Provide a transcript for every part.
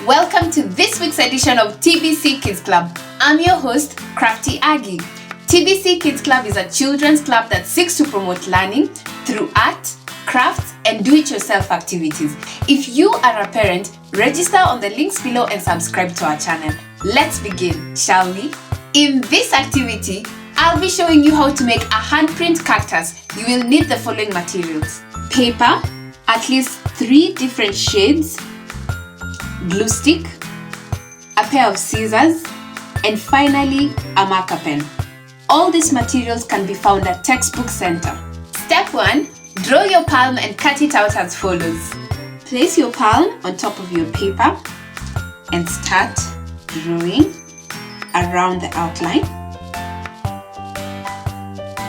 Welcome to this week's edition of TBC Kids Club. I'm your host, Crafty Aggie. TBC Kids Club is a children's club that seeks to promote learning through art, crafts, and do-it-yourself activities. If you are a parent, register on the links below and subscribe to our channel. Let's begin, shall we? In this activity, I'll be showing you how to make a handprint cactus. You will need the following materials: paper, at least 3 different shades, glue stick, a pair of scissors, and finally a marker pen. All these materials can be found at Textbook Center. Step 1. Draw your palm and cut it out as follows. Place your palm on top of your paper and start drawing around the outline.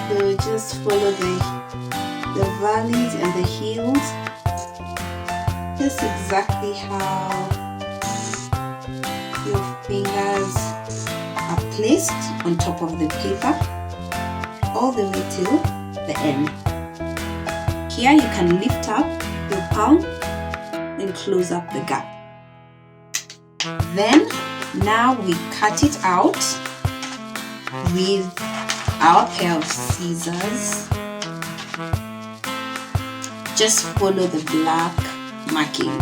So just follow the valleys and the hills. Just exactly how your fingers are placed on top of the paper, all the way till the end. Here you can lift up your palm and close up the gap. Then now we cut it out with our pair of scissors. Just follow the black marking.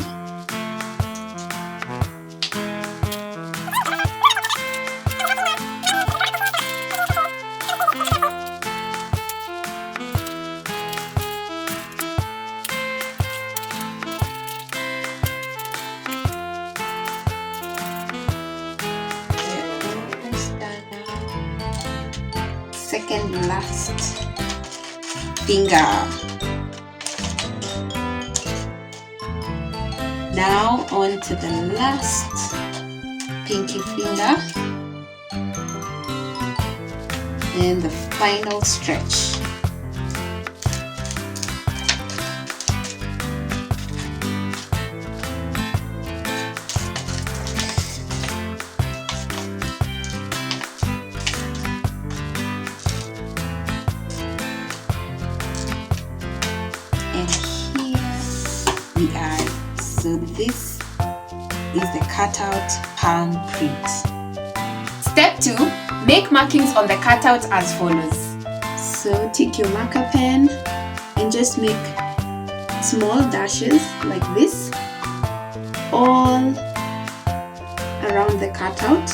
Second last finger. Now on to the last pinky finger and the final stretch. And here we are. So this is the cutout palm print. Step 2. Make markings on the cutout as follows. So take your marker pen and just make small dashes like this all around the cutout.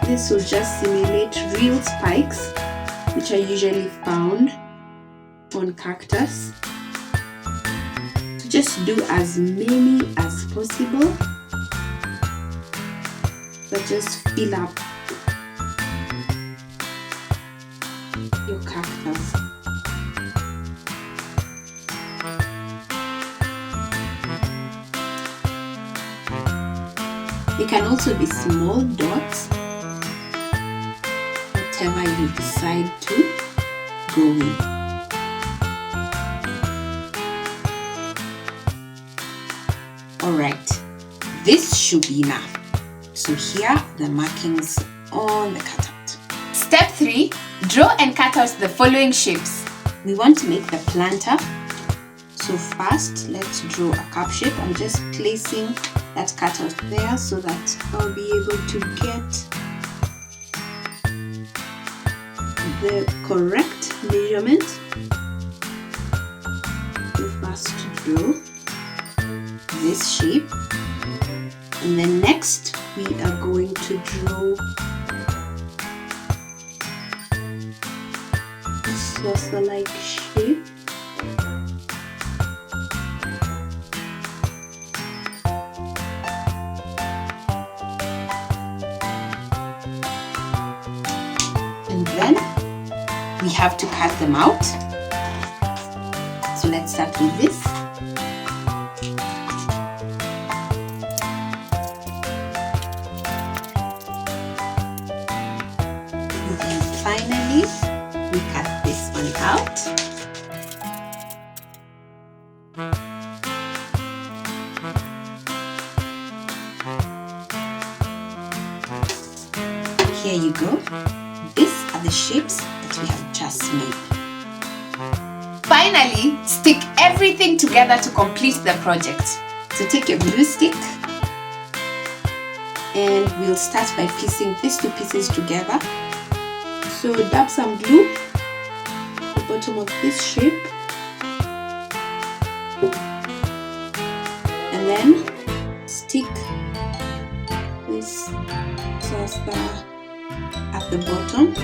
This will just simulate real spikes, which are usually found on cactus. Just do as many as possible, but just fill up your cactus. They can also be small dots, whatever you decide to go with. Alright, this should be enough. So here are the markings on the cutout. Step 3. Draw and cut out the following shapes. We want to make the planter. So first, let's draw a cup shape. I'm just placing that cutout there so that I'll be able to get the correct measurement. So first draw this shape, and then next we are going to draw a saucer-like shape. And then we have to cut them out. So let's start with this. Finally, we cut this one out. Here you go. These are the shapes that we have just made. Finally, stick everything together to complete the project. So take your glue stick and we'll start by piecing these two pieces together. So dab some glue at the bottom of this shape and then stick this saucer at the bottom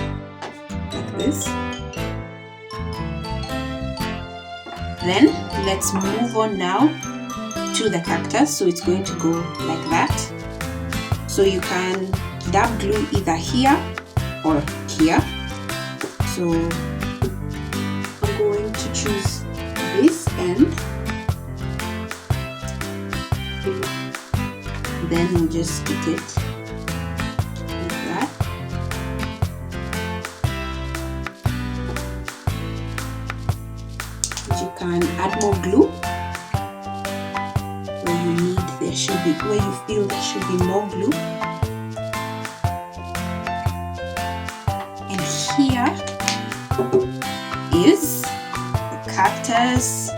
like this. Then let's move on now to the cactus. So it's going to go like that. So you can dab glue either here or here. So I'm going to choose this end. Then we'll just stick it like that. You can add more glue where you need, there should be, where you feel there should be more glue. And here is the cactus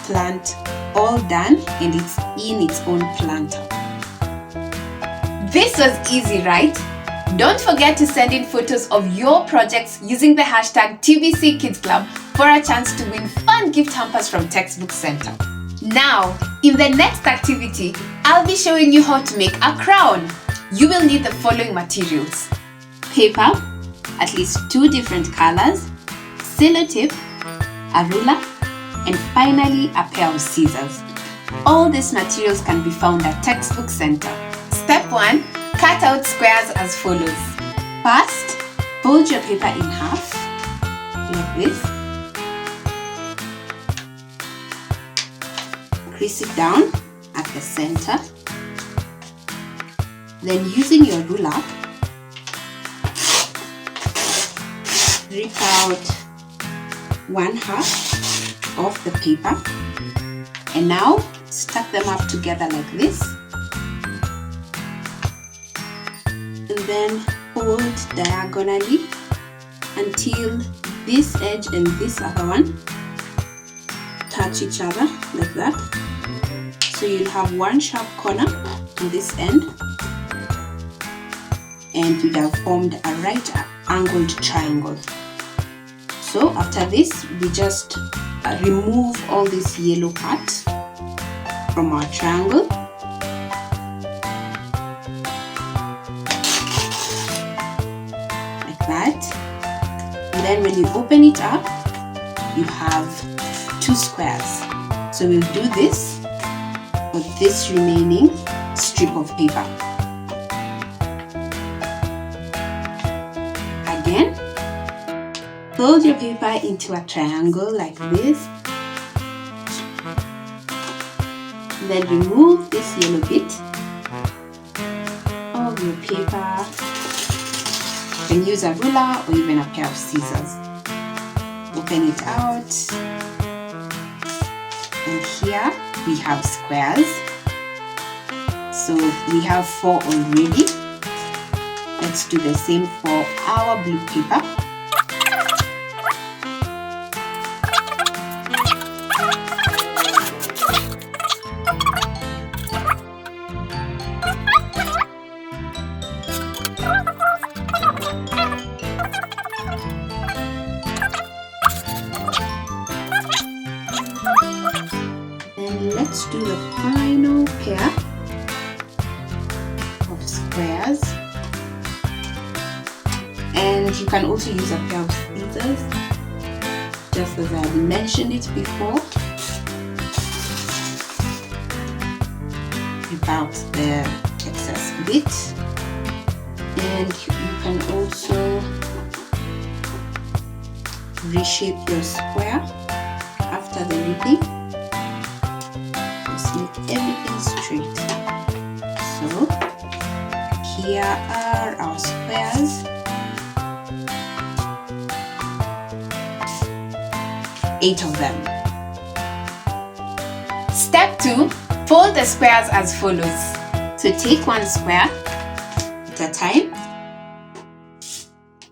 plant all done, and it's in its own planter. This was easy, right? Don't forget to send in photos of your projects using the hashtag TBC Kids Club for a chance to win fun gift hampers from Textbook Center. Now, in the next activity, I'll be showing you how to make a crown. You will need the following materials: paper, at least 2 different colors, sellotape, a ruler, and finally a pair of scissors. All these materials can be found at Textbook Center. Step 1. Cut out squares as follows. First, fold your paper in half, like this. Crease it down at the center. Then using your ruler, rip out 1/2 of the paper and now stack them up together like this. And then fold diagonally until this edge and this other one touch each other like that. So you'll have one sharp corner to this end and you'd have formed a right angled triangle. So after this, we just remove all this yellow part from our triangle. Like that. And then when you open it up, you have 2 squares. So we'll do this for this remaining strip of paper. Again, fold your paper into a triangle like this. Then remove this yellow bit of your paper. You can use a ruler or even a pair of scissors. Open it out. And here we have squares. So we have 4 already. Let's do the same for our blue paper. And let's do the final pair of squares. And you can also use a pair of scissors, just as I had mentioned it before. Rip out the excess bit, and you can also reshape your square after the ripping. Just make everything straight. So here are our squares. 8 of them. Step 2. Fold the squares as follows. So take one square at a time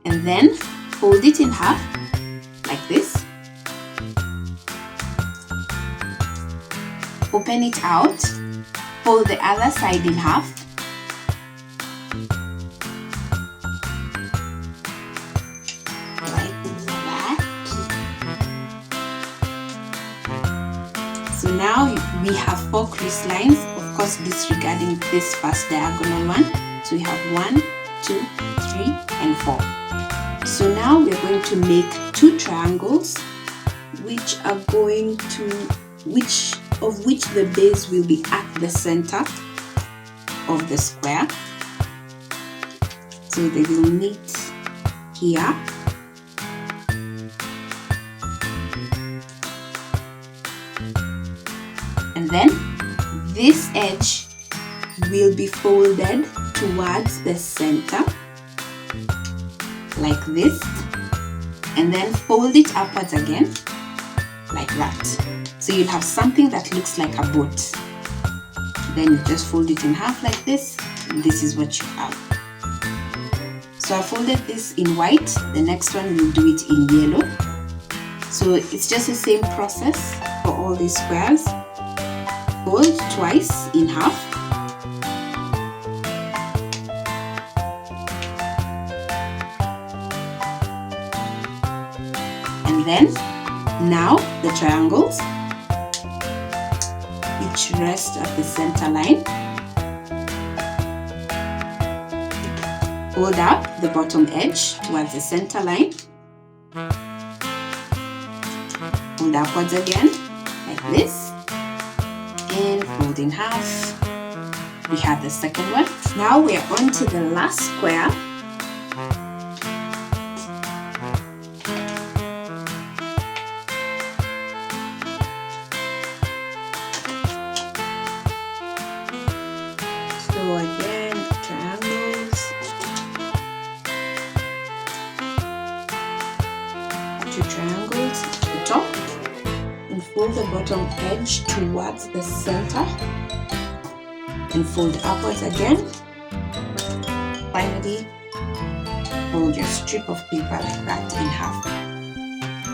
and then fold it in half like this. open it out, fold the other side in half, like that. So now we have 4 crease lines, of course disregarding this first diagonal one. So we have 1, 2, 3 and 4. So now we're going to make 2 triangles which are going to which the base will be at the center of the square. So they will meet here. And then this edge will be folded towards the center like this, and then fold it upwards again like that. So you'll have something that looks like a boat. Then you just fold it in half like this, and this is what you have. So I folded this in white, the next one we'll do it in yellow. So it's just the same process for all these squares. Fold twice in half, and then now the triangles which rest at the center line. Fold up the bottom edge towards the center line, fold upwards again like this, and fold in half. We have the second one. Now we are on to the last square. So again, triangles, 2 triangles at the top, and fold the bottom edge towards the center, and fold upwards again. Finally, fold your strip of paper like that in half.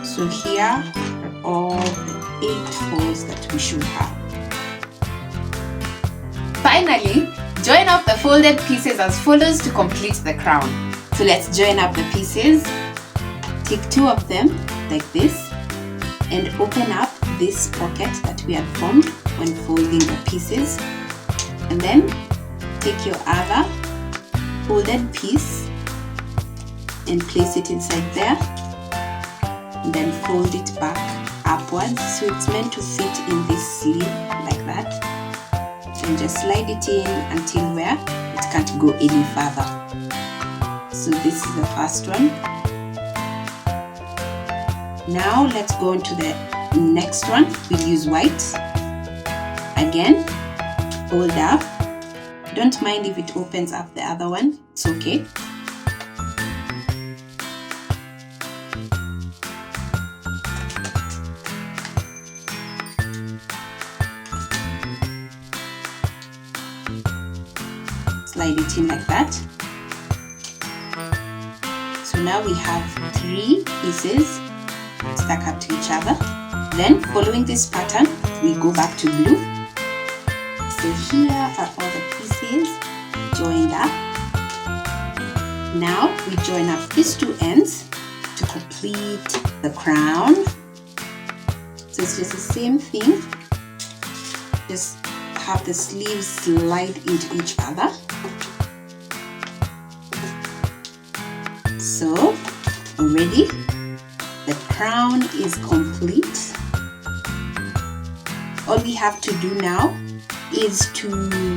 So here are all the 8 folds that we should have. Finally, join up the folded pieces as follows to complete the crown. So let's join up the pieces. Take 2 of them like this and open up this pocket that we had formed when folding the pieces, and then take your other folded piece and place it inside there, and then fold it back upwards so it's meant to fit in this sleeve like that, and just slide it in until where it can't go any further. So this is the first one. Now let's go on to the next one. We'll use white. Again, fold up. Don't mind if it opens up the other one, it's okay. Slide it in like that. So now we have 3 pieces stuck up to each other. Then following this pattern, we go back to blue. So here are all the pieces joined up. Now we join up these 2 ends to complete the crown. So it's just the same thing, just have the sleeves slide into each other. So already the crown is complete. All we have to do now is to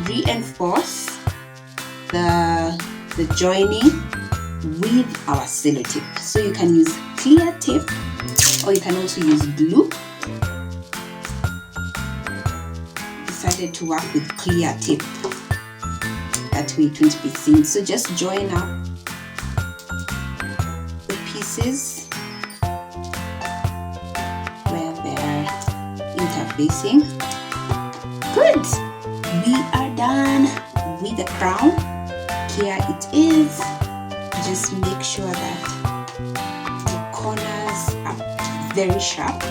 reinforce the joining with our sellotape. So you can use clear tape or you can also use glue. Decided to work with clear tape, that way it won't be seen. So just join up the pieces where they're interfacing. Good! We are done with the crown. Here it is. Just make sure that the corners are very sharp.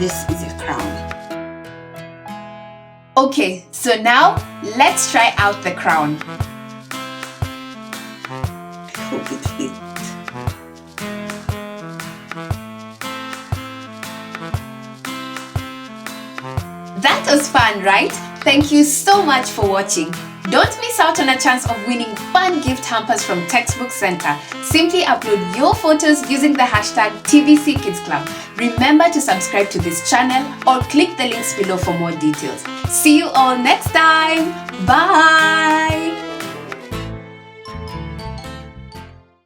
this is your crown. Okay, so now let's try out the crown. I hope it fits. That was fun, right? Thank you so much for watching. Don't miss out on a chance of winning fun gift hampers from Textbook Center. Simply upload your photos using the hashtag TVC Kids Club. Remember to subscribe to this channel or click the links below for more details. See you all next time. Bye!